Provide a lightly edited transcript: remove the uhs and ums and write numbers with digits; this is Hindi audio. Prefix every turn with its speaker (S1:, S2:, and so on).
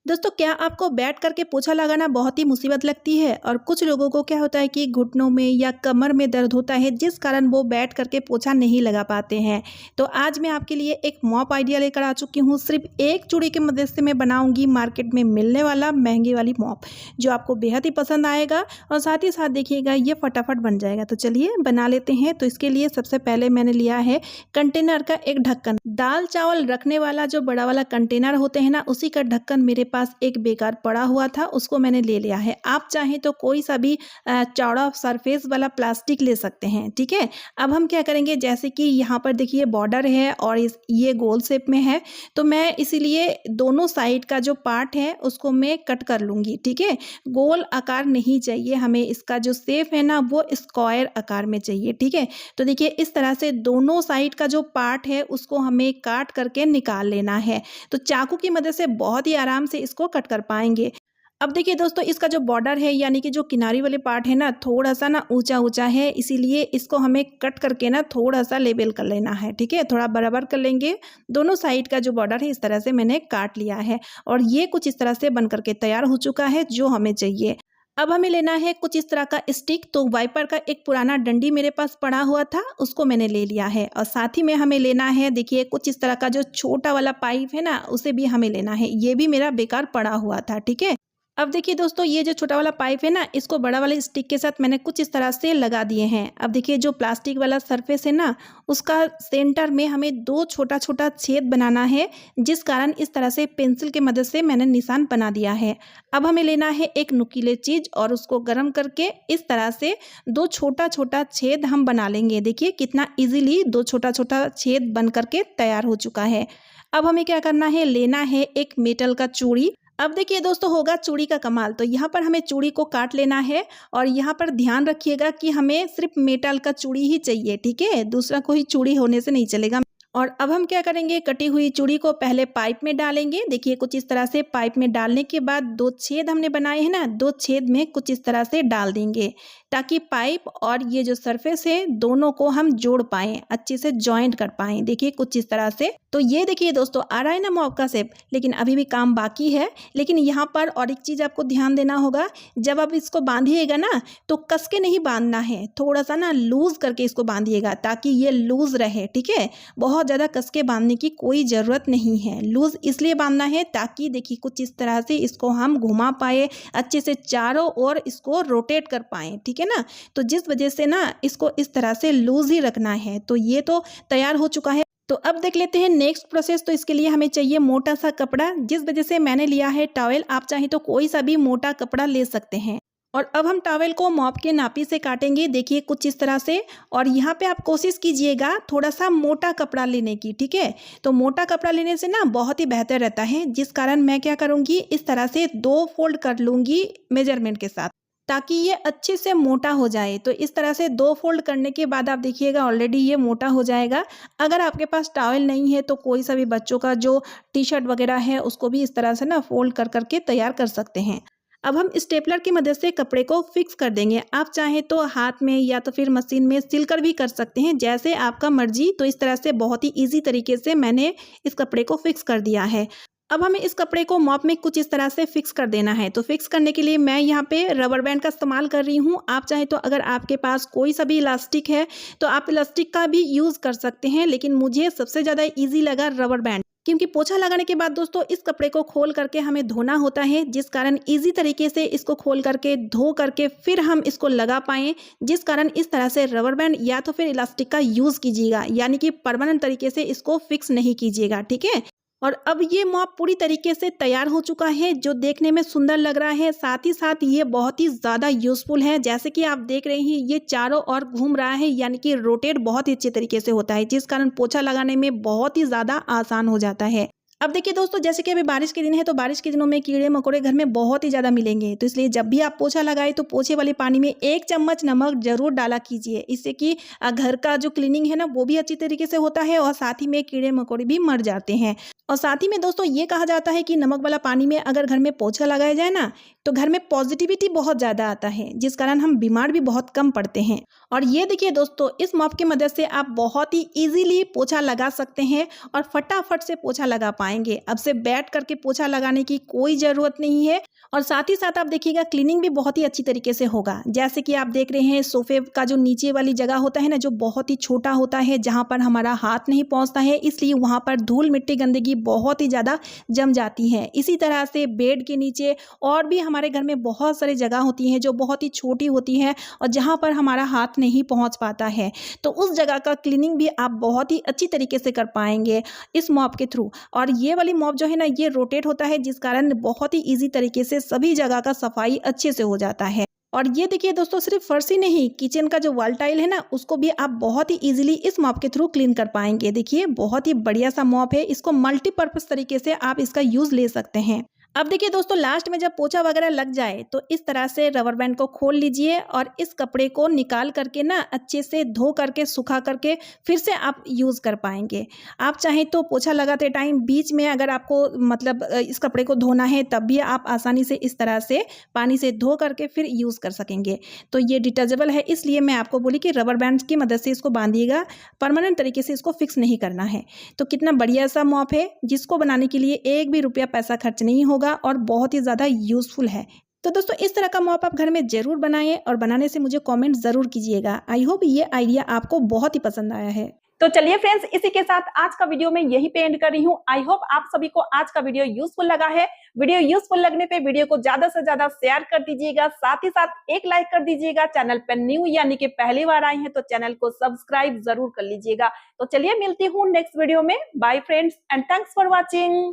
S1: दोस्तों, क्या आपको बैठ करके पोछा लगाना बहुत ही मुसीबत लगती है? और कुछ लोगों को क्या होता है कि घुटनों में या कमर में दर्द होता है, जिस कारण वो बैठ करके पोछा नहीं लगा पाते हैं। तो आज मैं आपके लिए एक मॉप आइडिया लेकर आ चुकी हूँ। सिर्फ एक चूड़ी की मदद से मैं बनाऊंगी मार्केट में मिलने वाला महंगी वाली मॉप, जो आपको बेहद ही पसंद आएगा और साथ ही साथ देखिएगा ये फटाफट बन जाएगा। तो चलिए बना लेते हैं। तो इसके लिए सबसे पहले मैंने लिया है कंटेनर का एक ढक्कन। दाल चावल रखने वाला जो बड़ा वाला कंटेनर होते हैं ना, उसी का ढक्कन मेरे पास एक बेकार पड़ा हुआ था, उसको मैंने ले लिया है। आप चाहें तो कोई सा भी चौड़ा सरफेस वाला प्लास्टिक ले सकते हैं। ठीक है, अब हम क्या करेंगे, जैसे कि यहाँ पर देखिए बॉर्डर है और ये गोल शेप में है, तो मैं इसीलिए दोनों साइड का जो पार्ट है उसको मैं कट कर लूँगी। ठीक है, गोल आकार नहीं चाहिए हमें, इसका जो शेप है ना वो स्क्वायर आकार में चाहिए। ठीक है, तो देखिए इस तरह से दोनों साइड का जो पार्ट है उसको हमें काट करके निकाल लेना है। तो चाकू की मदद से बहुत ही आराम से इसको कट कर पाएंगे। अब देखिए दोस्तों, इसका जो बॉर्डर है यानी कि जो किनारी वाले पार्ट है ना, थोड़ा सा ना ऊंचा ऊंचा है, इसीलिए इसको हमें कट करके ना थोड़ा सा लेवल कर लेना है। ठीक है, थोड़ा बराबर कर लेंगे। दोनों साइड का जो बॉर्डर है इस तरह से मैंने काट लिया है और ये कुछ इस तरह से बन करके तैयार हो चुका है जो हमें चाहिए। अब हमें लेना है कुछ इस तरह का स्टिक। तो वाइपर का एक पुराना डंडी मेरे पास पड़ा हुआ था, उसको मैंने ले लिया है। और साथ ही में हमें लेना है, देखिए कुछ इस तरह का जो छोटा वाला पाइप है ना, उसे भी हमें लेना है। ये भी मेरा बेकार पड़ा हुआ था। ठीक है, अब देखिए दोस्तों, ये जो छोटा वाला पाइप है ना, इसको बड़ा वाले स्टिक के साथ मैंने कुछ इस तरह से लगा दिए हैं। अब देखिए जो प्लास्टिक वाला सरफेस है ना, उसका सेंटर में हमें दो छोटा छोटा छेद बनाना है, जिस कारण इस तरह से पेंसिल की मदद से मैंने निशान बना दिया है। अब हमें लेना है एक नुकीले चीज और उसको गर्म करके इस तरह से दो छोटा छोटा छेद हम बना लेंगे। देखिए कितना इजीली दो छोटा छोटा छेद बन करके तैयार हो चुका है। अब हमें क्या करना है, लेना है एक मेटल का चूड़ी। अब देखिए दोस्तों, होगा चूड़ी का कमाल। तो यहाँ पर हमें चूड़ी को काट लेना है और यहाँ पर ध्यान रखिएगा कि हमें सिर्फ मेटल का चूड़ी ही चाहिए। ठीक है, दूसरा कोई चूड़ी होने से नहीं चलेगा। और अब हम क्या करेंगे, कटी हुई चूड़ी को पहले पाइप में डालेंगे। देखिए कुछ इस तरह से पाइप में डालने के बाद दो छेद हमने बनाए हैं ना, दो छेद में कुछ इस तरह से डाल देंगे, ताकि पाइप और ये जो सरफेस है दोनों को हम जोड़ पाएं, अच्छे से जॉइंट कर पाएं। देखिए कुछ इस तरह से। तो ये देखिए दोस्तों, आ रहा है ना मॉप का शेप, लेकिन अभी भी काम बाकी है। लेकिन यहाँ पर और एक चीज़ आपको ध्यान देना होगा, जब आप इसको बांधिएगा ना तो कस के नहीं बांधना है, थोड़ा सा ना लूज करके इसको बांधिएगा ताकि ये लूज रहे। ठीक है, बहुत ज़्यादा कस के बांधने की कोई ज़रूरत नहीं है। लूज इसलिए बांधना है ताकि देखिए कुछ इस तरह से इसको हम घुमा पाए, अच्छे से चारों ओर इसको रोटेट कर पाएँ। ठीक है ना, तो जिस वजह से ना इसको इस तरह से लूज ही रखना है। तो ये तो तैयार हो चुका है। तो अब देख लेते हैं नेक्स्ट प्रोसेस। तो इसके लिए हमें चाहिए मोटा सा कपड़ा, जिस वजह से मैंने लिया है टॉवेल। आप चाहें तो कोई सा भी मोटा कपड़ा ले सकते हैं। और अब हम टॉवेल को मॉप के नापी से काटेंगे। देखिए कुछ इस तरह से। और यहाँ पे आप कोशिश कीजिएगा थोड़ा सा मोटा कपड़ा लेने की। ठीक है, तो मोटा कपड़ा लेने से ना बहुत ही बेहतर रहता है, जिस कारण मैं क्या करूँगी, इस तरह से दो फोल्ड कर लूँगी मेजरमेंट के साथ, ताकि ये अच्छे से मोटा हो जाए। तो इस तरह से दो फोल्ड करने के बाद आप देखिएगा ऑलरेडी ये मोटा हो जाएगा। अगर आपके पास टॉवेल नहीं है तो कोई सा भी बच्चों का जो टी शर्ट वगैरह है उसको भी इस तरह से ना फोल्ड कर करके तैयार कर सकते हैं। अब हम स्टेपलर की मदद से कपड़े को फिक्स कर देंगे। आप चाहें तो हाथ में या तो फिर मशीन में सिलकर भी कर सकते हैं, जैसे आपका मर्जी। तो इस तरह से बहुत ही ईजी तरीके से मैंने इस कपड़े को फिक्स कर दिया है। अब हमें इस कपड़े को मॉप में कुछ इस तरह से फिक्स कर देना है। तो फिक्स करने के लिए मैं यहाँ पे रबर बैंड का इस्तेमाल कर रही हूँ। आप चाहें तो अगर आपके पास कोई सा भी इलास्टिक है तो आप इलास्टिक का भी यूज़ कर सकते हैं, लेकिन मुझे सबसे ज़्यादा ईजी लगा रबर बैंड, क्योंकि पोछा लगाने के बाद दोस्तों इस कपड़े को खोल करके हमें धोना होता है, जिस कारण इजी तरीके से इसको खोल करके धो करके फिर हम इसको लगा पाएँ। जिस कारण इस तरह से रबर बैंड या तो फिर इलास्टिक का यूज़ कीजिएगा, यानी कि परमानेंट तरीके से इसको फिक्स नहीं कीजिएगा। ठीक है, और अब ये मॉप पूरी तरीके से तैयार हो चुका है, जो देखने में सुंदर लग रहा है, साथ ही साथ ये बहुत ही ज़्यादा यूज़फुल है। जैसे कि आप देख रहे हैं ये चारों ओर घूम रहा है, यानी कि रोटेट बहुत ही अच्छे तरीके से होता है, जिस कारण पोछा लगाने में बहुत ही ज़्यादा आसान हो जाता है। अब देखिए दोस्तों, जैसे कि अभी बारिश के दिन है, तो बारिश के दिनों में कीड़े मकोड़े घर में बहुत ही ज़्यादा मिलेंगे। तो इसलिए जब भी आप पोछा लगाए तो पोछे वाले पानी में 1 चम्मच नमक जरूर डाला कीजिए। इससे कि घर का जो क्लीनिंग है ना वो भी अच्छी तरीके से होता है और साथ ही में कीड़े मकोड़े भी मर जाते हैं। और साथ ही में दोस्तों ये कहा जाता है कि नमक वाला पानी में अगर घर में पोछा लगाया जाए ना, तो घर में पॉजिटिविटी बहुत ज़्यादा आता है, जिस कारण हम बीमार भी बहुत कम पड़ते हैं। और ये देखिए दोस्तों, इस मॉप की मदद से आप बहुत ही ईजिली पोछा लगा सकते हैं और फटाफट से पोछा लगा पाएंगे। पाएंगे। अब से बैठ करके पोछा लगाने की कोई ज़रूरत नहीं है और साथ ही साथ आप देखिएगा क्लीनिंग भी बहुत ही अच्छी तरीके से होगा। जैसे कि आप देख रहे हैं सोफे का जो नीचे वाली जगह होता है ना, जो बहुत ही छोटा होता है, जहाँ पर हमारा हाथ नहीं पहुँचता है, इसलिए वहाँ पर धूल मिट्टी गंदगी बहुत ही ज़्यादा जम जाती है। इसी तरह से बेड के नीचे और भी हमारे घर में बहुत सारी जगह होती हैं जो बहुत ही छोटी होती है और जहाँ पर हमारा हाथ नहीं पहुँच पाता है, तो उस जगह का क्लीनिंग भी आप बहुत ही अच्छी तरीके से कर पाएंगे इस मॉप के थ्रू। और ये वाली मॉप जो है ना, ये रोटेट होता है, जिस कारण बहुत ही ईजी तरीके से सभी जगह का सफाई अच्छे से हो जाता है। और ये देखिए दोस्तों, सिर्फ फर्श ही नहीं, किचन का जो वॉल टाइल है ना, उसको भी आप बहुत ही इजीली इस मॉप के थ्रू क्लीन कर पाएंगे। देखिए बहुत ही बढ़िया सा मॉप है, इसको मल्टीपर्पज तरीके से आप इसका यूज ले सकते हैं। अब देखिए दोस्तों, लास्ट में जब पोछा वगैरह लग जाए तो इस तरह से रबर बैंड को खोल लीजिए और इस कपड़े को निकाल करके ना अच्छे से धो करके सुखा करके फिर से आप यूज़ कर पाएंगे। आप चाहें तो पोछा लगाते टाइम बीच में अगर आपको मतलब इस कपड़े को धोना है, तब भी आप आसानी से इस तरह से पानी से धो करके फिर यूज़ कर सकेंगे। तो ये डिटचेबल है, इसलिए मैं आपको बोली कि रबर बैंड की मदद से इसको बांधिएगा, परमानेंट तरीके से इसको फिक्स नहीं करना है। तो कितना बढ़िया सा मॉप है, जिसको बनाने के लिए एक भी रुपया पैसा खर्च नहीं होगा और बहुत ही ज़्यादा यूज़फुल है। तो दोस्तों, इस तरह का मॉप आप घर में ज़रूर बनाएं और बनाने से मुझे कमेंट ज़रूर कीजिएगा। आई होप ये आइडिया आपको बहुत ही पसंद आया है।
S2: तो चलिए फ्रेंड्स, इसी के साथ आज का वीडियो मैं यहीं पे एंड कर रही हूँ। आई होप आप सभी को आज का वीडियो यूजफुल लगा है। वीडियो यूजफुल लगने पे वीडियो को ज्यादा से ज्यादा शेयर कर दीजिएगा, साथ ही साथ एक लाइक कर दीजिएगा। चैनल पर न्यू यानी कि पहली बार आए हैं तो चैनल को सब्सक्राइब जरूर कर लीजिएगा। तो चलिए मिलती हूँ नेक्स्ट वीडियो में। Bye friends and thanks for watching.